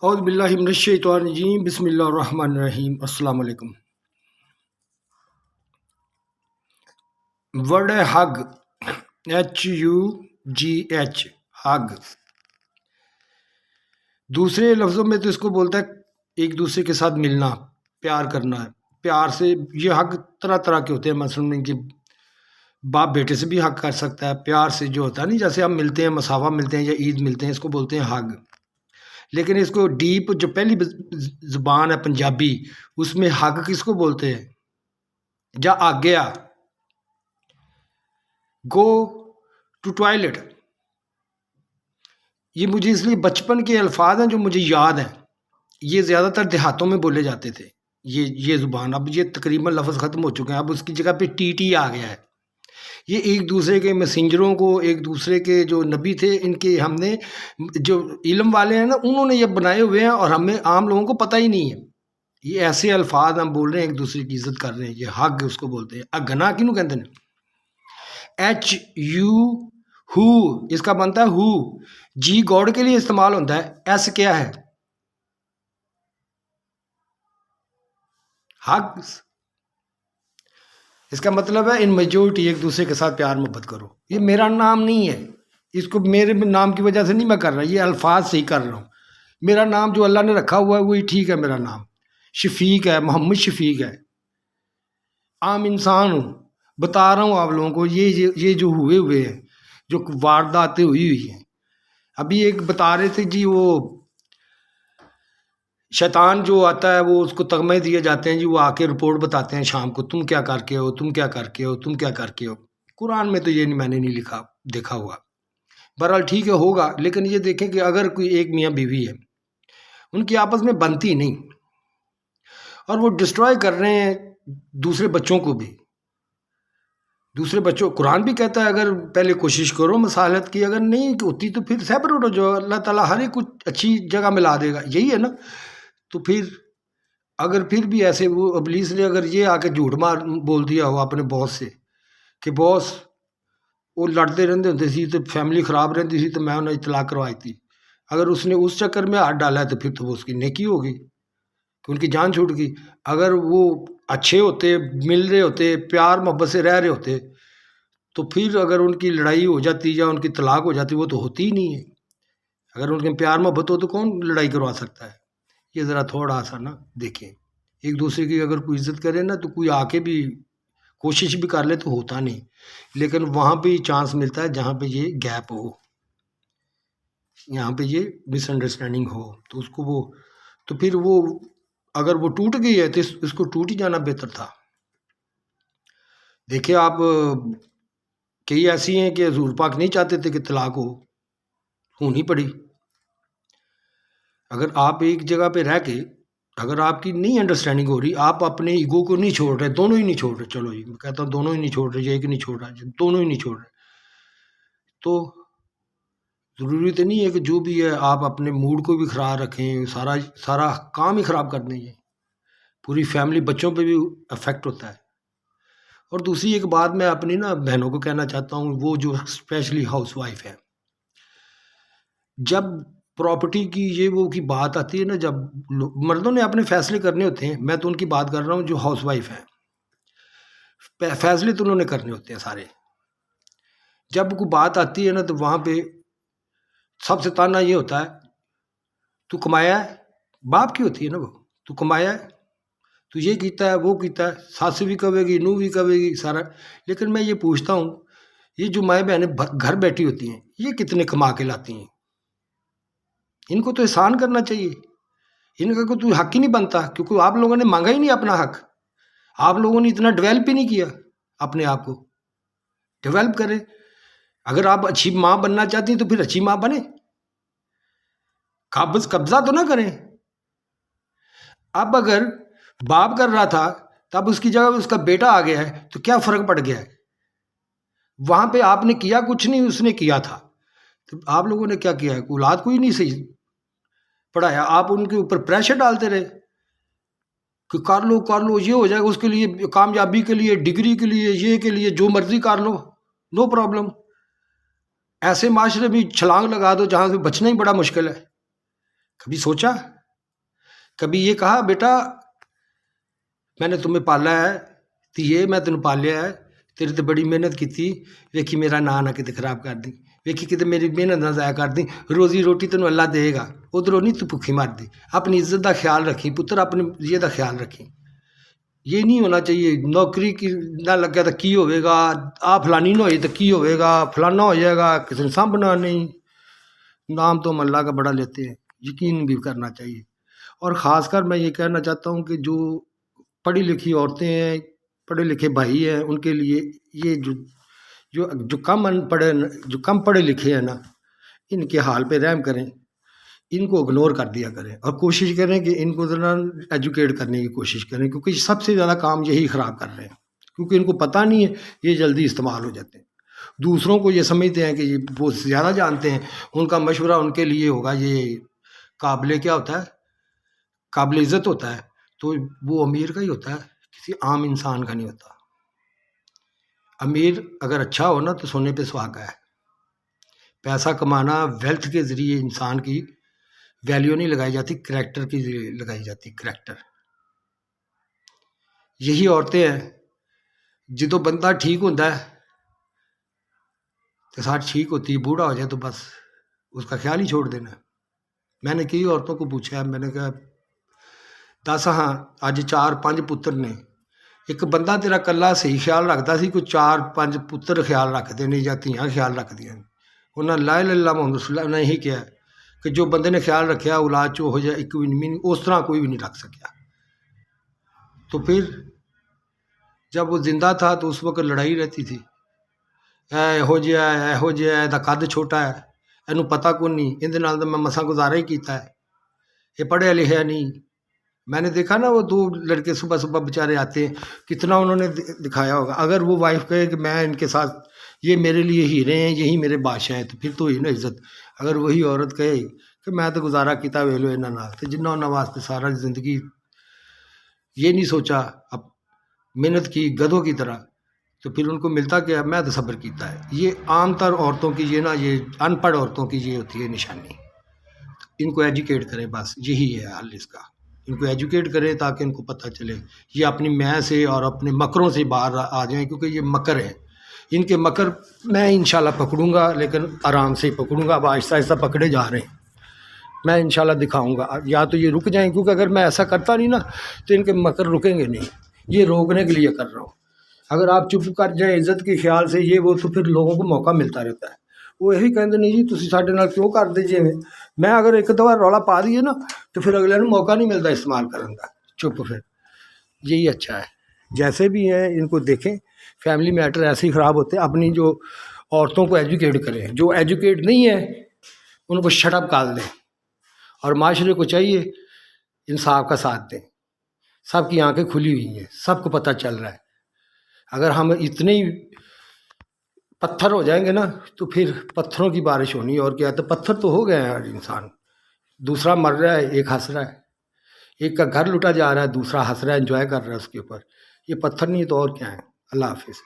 اعوذ باللہ من الشیطان الرجیم، بسم اللہ الرحمن الرحیم۔ السلام علیکم۔ ورڈ ہے ہگ، HUGH، ہگ۔ دوسرے لفظوں میں تو اس کو بولتا ہے ایک دوسرے کے ساتھ ملنا، پیار کرنا ہے۔ پیار سے یہ حق طرح طرح کے ہوتے ہیں، مثلاً کہ باپ بیٹے سے بھی حق کر سکتا ہے۔ پیار سے جو ہوتا ہے نہیں، جیسے ہم ملتے ہیں، مساوا ملتے ہیں یا عید ملتے ہیں، اس کو بولتے ہیں حگ۔ لیکن اس کو ڈیپ جو پہلی زبان ہے پنجابی، اس میں حگ کس کو بولتے ہیں؟ جا آ گیا، گو ٹو ٹوائلٹ۔ یہ مجھے اس لیے بچپن کے الفاظ ہیں جو مجھے یاد ہیں، یہ زیادہ تر دیہاتوں میں بولے جاتے تھے یہ زبان۔ اب یہ تقریباً لفظ ختم ہو چکے ہیں، اب اس کی جگہ پہ ٹی آ گیا ہے۔ یہ ایک دوسرے کے میسنجروں کو، ایک دوسرے کے جو نبی تھے، ان کے ہم نے جو علم والے ہیں نا، انہوں نے یہ بنائے ہوئے ہیں اور ہمیں عام لوگوں کو پتہ ہی نہیں ہے۔ یہ ایسے الفاظ ہم بول رہے ہیں، ایک دوسرے کی عزت کر رہے ہیں، یہ حق اس کو بولتے ہیں۔ اگنا کینوں کہتے ہیں؟ HU، اس کا بنتا ہے ہو، جی گاڈ کے لیے استعمال ہوتا ہے، ایس کیا ہے؟ حق۔ اس کا مطلب ہے ان میجورٹی ایک دوسرے کے ساتھ پیار محبت کرو۔ یہ میرا نام نہیں ہے، اس کو میرے نام کی وجہ سے نہیں میں کر رہا، یہ الفاظ سے ہی کر رہا ہوں۔ میرا نام جو اللہ نے رکھا ہوا ہے وہی ٹھیک ہے، میرا نام شفیق ہے، محمد شفیق ہے۔ عام انسان ہوں، بتا رہا ہوں آپ لوگوں کو، یہ جو ہوئے ہیں، جو وارداتیں ہوئی ہیں۔ ابھی ایک بتا رہے تھے جی، وہ شیطان جو آتا ہے وہ اس کو تغمے دیے جاتے ہیں جی، وہ آ کے رپورٹ بتاتے ہیں شام کو، تم کیا کر کے ہو، تم کیا کر کے ہو، تم کیا کر کے ہو۔ قرآن میں تو یہ میں نے نہیں لکھا دیکھا ہوا، بہرحال ٹھیک ہے ہوگا۔ لیکن یہ دیکھیں کہ اگر کوئی ایک میاں بیوی ہے، ان کی آپس میں بنتی نہیں، اور وہ ڈسٹرائے کر رہے ہیں دوسرے بچوں کو بھی، دوسرے بچوں، قرآن بھی کہتا ہے اگر پہلے کوشش کرو مصالحت کی، اگر نہیں ہوتی تو پھر سیپریٹ ہو جاؤ، اللہ تعالیٰ ہر ایک کچھ اچھی جگہ ملا دے گا، یہی ہے نا۔ تو پھر اگر پھر بھی ایسے وہ ابلیس نے اگر یہ آ کے جھوٹ بول دیا ہو اپنے باس سے کہ باس وہ لڑتے رہتے ہوتے سی تو فیملی خراب رہتی سی تو میں انہیں اطلاع کروائی تھی، اگر اس نے اس چکر میں ہاتھ ڈالا ہے تو پھر تو وہ اس کی نیکی ہوگی کہ ان کی جان چھوٹ گئی۔ اگر وہ اچھے ہوتے، مل رہے ہوتے، پیار محبت سے رہ رہے ہوتے، تو پھر اگر ان کی لڑائی ہو جاتی یا ان کی طلاق ہو جاتی، وہ تو ہوتی ہی نہیں ہے۔ اگر ان کے پیار محبت ہو تو کون لڑائی کروا سکتا ہے؟ یہ ذرا تھوڑا سا نا دیکھیں، ایک دوسرے کی اگر کوئی عزت کرے نا تو کوئی آ کے بھی کوشش بھی کر لے تو ہوتا نہیں، لیکن وہاں پہ چانس ملتا ہے جہاں پہ یہ گیپ ہو، یہاں پہ یہ مس انڈرسٹینڈنگ ہو، تو اس کو وہ تو پھر وہ اگر وہ ٹوٹ گئی ہے تو اس کو ٹوٹ ہی جانا بہتر تھا۔ دیکھیں آپ، کئی ایسی ہیں کہ حضور پاک نہیں چاہتے تھے کہ طلاق ہونی پڑی۔ اگر آپ ایک جگہ پہ رہ کے اگر آپ کی نہیں انڈرسٹینڈنگ ہو رہی، آپ اپنے ایگو کو نہیں چھوڑ رہے، دونوں ہی نہیں چھوڑ رہے، چلو جی میں کہتا ہوں دونوں ہی نہیں چھوڑ رہے، یہ ایک نہیں چھوڑ رہا، دونوں ہی نہیں چھوڑ رہے، تو ضروری تو نہیں ہے کہ جو بھی ہے آپ اپنے موڈ کو بھی خراب رکھیں، سارا کام ہی خراب کر دیں، پوری فیملی بچوں پہ بھی افیکٹ ہوتا ہے۔ اور دوسری ایک بات میں اپنی نا بہنوں کو کہنا چاہتا ہوں، وہ جو اسپیشلی ہاؤس وائف ہے، جب پراپرٹی کی یہ وہ کی بات آتی ہے نا، جب مردوں نے اپنے فیصلے کرنے ہوتے ہیں، میں تو ان کی بات کر رہا ہوں جو ہاؤس وائف ہے، فیصلے تو انہوں نے کرنے ہوتے ہیں سارے۔ جب کوئی بات آتی ہے نا تو وہاں پہ سب سے تانا یہ ہوتا ہے، تو کمایا ہے، باپ کی ہوتی ہے نا وہ، تو کمایا ہے، تو یہ کیتا ہے، وہ کیتا ہے، ساس بھی کہے گی، نو بھی کہے گی، سارا۔ لیکن میں یہ پوچھتا ہوں، یہ جو مائیں بہنیں گھر بیٹھی ہوتی ہیں، یہ کتنے کما کے لاتی ہیں؟ ان کو تو احسان کرنا چاہیے، ان کا کوئی حق ہی نہیں بنتا، کیونکہ آپ لوگوں نے مانگا ہی نہیں اپنا حق، آپ لوگوں نے اتنا ڈیولپ ہی نہیں کیا اپنے آپ کو۔ ڈیولپ کریں، اگر آپ اچھی ماں بننا چاہتی ہیں تو پھر اچھی ماں بنے، قبضہ تو نہ کریں۔ اب اگر باپ کر رہا تھا تب اس کی جگہ اس کا بیٹا آ گیا ہے تو کیا فرق پڑ گیا ہے؟ وہاں پہ آپ نے کیا کچھ نہیں، اس نے کیا تھا، تو آپ لوگوں نے کیا کیا ہے؟ اولاد کو ہی نہیں صحیح پڑھایا، آپ ان کے اوپر پریشر ڈالتے رہے کہ کر لو یہ ہو جائے گا، اس کے لیے کامیابی کے لیے، ڈگری کے لیے، یہ کے لیے جو مرضی کر لو، نو پرابلم۔ ایسے معاشرے میں چھلانگ لگا دو جہاں سے بچنا ہی بڑا مشکل ہے۔ کبھی سوچا؟ کبھی یہ کہا بیٹا میں نے تمہیں پالا ہے تو یہ میں تینوں پالیا ہے تیرے تے بڑی محنت کی ویکھی میرا نا نہ کتے خراب کر دی ویکھی کتے میری محنت نہ ضائع کر دی روزی روٹی تینوں اللہ دے گا ادھروں نہیں تو بھوکھی مر دی اپنی عزت دا خیال رکھی پتر اپنے یہ دا خیال رکھی یہ نہیں ہونا چاہیے نوکری کی نہ لگا تو کی ہوئے گا آ فلانی نہ ہوئی تو کی ہوئے گا فلانا ہو جائے گا کسی نے سانبھنا نہیں نام تو ہم اللہ کا بڑا لیتے ہیں یقین بھی کرنا چاہیے اور خاص کر میں یہ کہنا چاہتا ہوں کہ جو پڑھی لکھی عورتیں ہیں پڑھے لکھے بھائی ہیں ان کے لیے یہ جو کم ان پڑھے جو کم پڑھے لکھے ہیں نا ان کے حال پہ رحم کریں ان کو اگنور کر دیا کریں اور کوشش کریں کہ ان کو ذرا ایجوکیٹ کرنے کی کوشش کریں کیونکہ سب سے زیادہ کام یہی خراب کر رہے ہیں کیونکہ ان کو پتہ نہیں ہے یہ جلدی استعمال ہو جاتے ہیں دوسروں کو یہ سمجھتے ہیں کہ یہ وہ زیادہ جانتے ہیں ان کا مشورہ ان کے لیے ہوگا یہ قابل کیا ہوتا ہے قابل عزت ہوتا ہے تو وہ امیر کا ہی ہوتا ہے کسی عام انسان کا نہیں ہوتا امیر اگر اچھا ہو نا تو سونے پہ سہاگا ہے پیسہ کمانا ویلتھ کے ذریعے انسان کی ویلیو نہیں لگائی جاتی کریکٹر کی ذریعے لگائی جاتی کریکٹر یہی عورتیں ہیں جدو بندہ ٹھیک ہوتا ہے تو ساتھ ٹھیک ہوتی ہے بوڑھا ہو جائے تو بس اس کا خیال ہی چھوڑ دینا میں نے کئی عورتوں کو پوچھا میں نے کہا 10 ہاں اج 4-5 پتر نے ایک بندہ تیرا کلا صحیح خیال رکھتا سی کوئی 4-5 پتر خیال رکھتے نہیں یا دھیاں خیال رکھ دیا انہوں نے لا الہ الا اللہ محمد رسول اللہ نے یہی کیا کہ جو بندے نے خیال رکھا اولاد چو ہو جائے ایک بھی نہیں اس طرح کوئی بھی نہیں رکھ سکیا تو پھر جب وہ زندہ تھا تو اس وقت لڑائی رہتی تھی یہو جہا دا قد چھوٹا ہے اینوں پتہ کون نہیں اندے نال میں مساں گزارا ہی کیتا ہے یہ پڑھیا لکھیا نہیں میں نے دیکھا نا وہ 2 لڑکے صبح صبح بیچارے آتے ہیں کتنا انہوں نے دکھایا ہوگا اگر وہ وائف کہے کہ میں ان کے ساتھ یہ میرے لیے ہیرے ہیں یہی میرے بادشاہ ہیں تو پھر تو ہی نا عزت اگر وہی عورت کہے کہ میں تو گزارا کیتا ویلو انہاں نال تو جنہاں انہاں واسطے سارا زندگی یہ نہیں سوچا اب محنت کی گدھوں کی طرح تو پھر ان کو ملتا کہ میں تو صبر کیتا ہے یہ عام تر عورتوں کی یہ نا یہ ان پڑھ عورتوں کی یہ ہوتی ہے نشانی ان کو ایجوکیٹ کریں بس یہی ہے حل اس کا ان کو ایجوکیٹ کریں تاکہ ان کو پتہ چلے یہ اپنی میں سے اور اپنے مکروں سے باہر آ جائیں کیونکہ یہ مکر ہیں ان کے مکر میں انشاءاللہ پکڑوں گا لیکن آرام سے ہی پکڑوں گا اب آہستہ آہستہ پکڑے جا رہے ہیں میں انشاءاللہ دکھاؤں گا یا تو یہ رک جائیں کیونکہ اگر میں ایسا کرتا نہیں نا تو ان کے مکر رکیں گے نہیں یہ روکنے کے لیے کر رہا ہوں اگر آپ چپ کر جائیں عزت کے خیال سے یہ وہ تو پھر لوگوں کو موقع ملتا رہتا ہے وہ یہی کہتے نہیں جی تسی ساڈے نال کیوں کر دے جی میں اگر ایک دفعہ رولا پا دیے نا تو پھر اگلے نے موقع نہیں ملتا استعمال کرنے کا چپ پھر یہی اچھا ہے جیسے بھی ہیں ان کو دیکھیں فیملی میٹر ایسے ہی خراب ہوتے ہیں اپنی جو عورتوں کو ایجوکیٹ کریں جو ایجوکیٹ نہیں ہے ان کو شٹ اپ کال دیں اور معاشرے کو چاہیے انصاف کا ساتھ دیں سب کی آنکھیں کھلی ہوئی ہیں سب کو پتہ چل رہا ہے اگر ہم اتنے ہی پتھر ہو جائیں گے نا تو پھر پتھروں کی بارش ہونی اور کیا تو پتھر تو ہو گئے ہیں ہر انسان دوسرا مر رہا ہے ایک ہنس رہا ہے ایک کا گھر لوٹا جا رہا ہے دوسرا ہنس رہا ہے انجوائے کر رہا ہے اس کے اوپر یہ پتھر نہیں تو اور کیا ہے اللہ حافظ